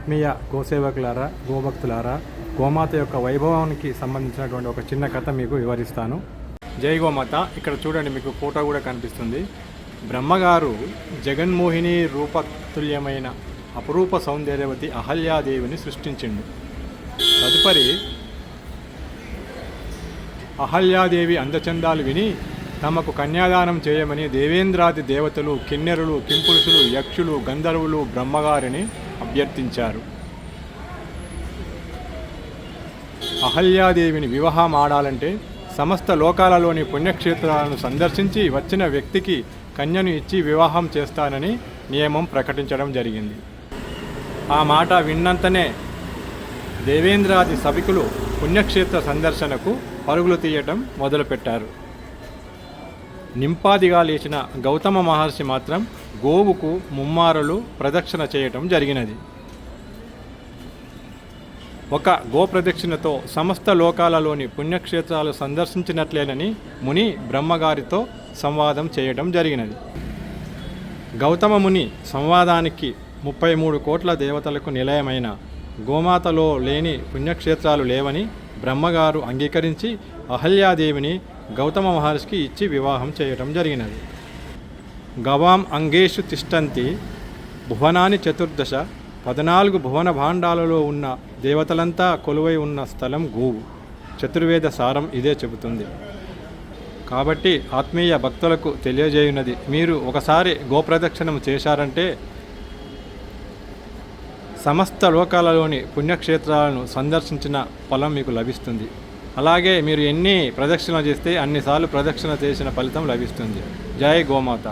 ఆత్మీయ గోసేవకులారా, గోభక్తులారా, గోమాత యొక్క వైభవానికి సంబంధించినటువంటి ఒక చిన్న కథ మీకు వివరిస్తాను. జై గోమాత. ఇక్కడ చూడండి, మీకు ఫోటో కూడా కనిపిస్తుంది. బ్రహ్మగారు జగన్మోహిని రూపతుల్యమైన అపురూప సౌందర్యవతి అహల్యాదేవిని సృష్టించిండు. తదుపరి అహల్యాదేవి అందచందాలు విని తమకు కన్యాదానం చేయమని దేవేంద్రాది దేవతలు, కిన్నెరులు, కింపురుషులు, యక్షులు, గంధర్వులు బ్రహ్మగారిని అభ్యర్థించారు. అహల్యాదేవిని వివాహం ఆడాలంటే సమస్త లోకాలలోని పుణ్యక్షేత్రాలను సందర్శించి వచ్చిన వ్యక్తికి కన్యను ఇచ్చి వివాహం చేస్తానని నియమం ప్రకటించడం జరిగింది. ఆ మాట విన్నంతనే దేవేంద్రాది సభికులు పుణ్యక్షేత్ర సందర్శనకు పరుగులు తీయటం మొదలుపెట్టారు. నింపాదిగా లేచిన గౌతమ మహర్షి మాత్రం గోవుకు ముమ్మారులు ప్రదక్షిణ చేయటం జరిగినది. ఒక గోప్రదక్షిణతో సమస్త లోకాలలోని పుణ్యక్షేత్రాలు సందర్శించినట్లేనని ముని బ్రహ్మగారితో సంవాదం చేయడం జరిగినది. గౌతమ ముని సంవాదానికి 33 కోట్ల దేవతలకు నిలయమైన గోమాతలో లేని పుణ్యక్షేత్రాలు లేవని బ్రహ్మగారు అంగీకరించి అహల్యాదేవిని గౌతమ మహర్షికి ఇచ్చి వివాహం చేయటం జరిగినది. గవాం అంగేషు తిష్టంతి భువనాని చతుర్దశ 14 భువన భాండాలలో ఉన్న దేవతలంతా కొలువై ఉన్న స్థలం గోవు. చతుర్వేద సారం ఇదే చెబుతుంది. కాబట్టి ఆత్మీయ భక్తులకు తెలియజేయున్నది, మీరు ఒకసారి గోప్రదక్షిణం చేశారంటే సమస్త లోకాలలోని పుణ్యక్షేత్రాలను సందర్శించిన ఫలం మీకు లభిస్తుంది. అలాగే మీరు ఎన్ని ప్రదక్షిణ చేస్తే అన్నిసార్లు ప్రదక్షిణ చేసిన ఫలితం లభిస్తుంది. జై గోమాత.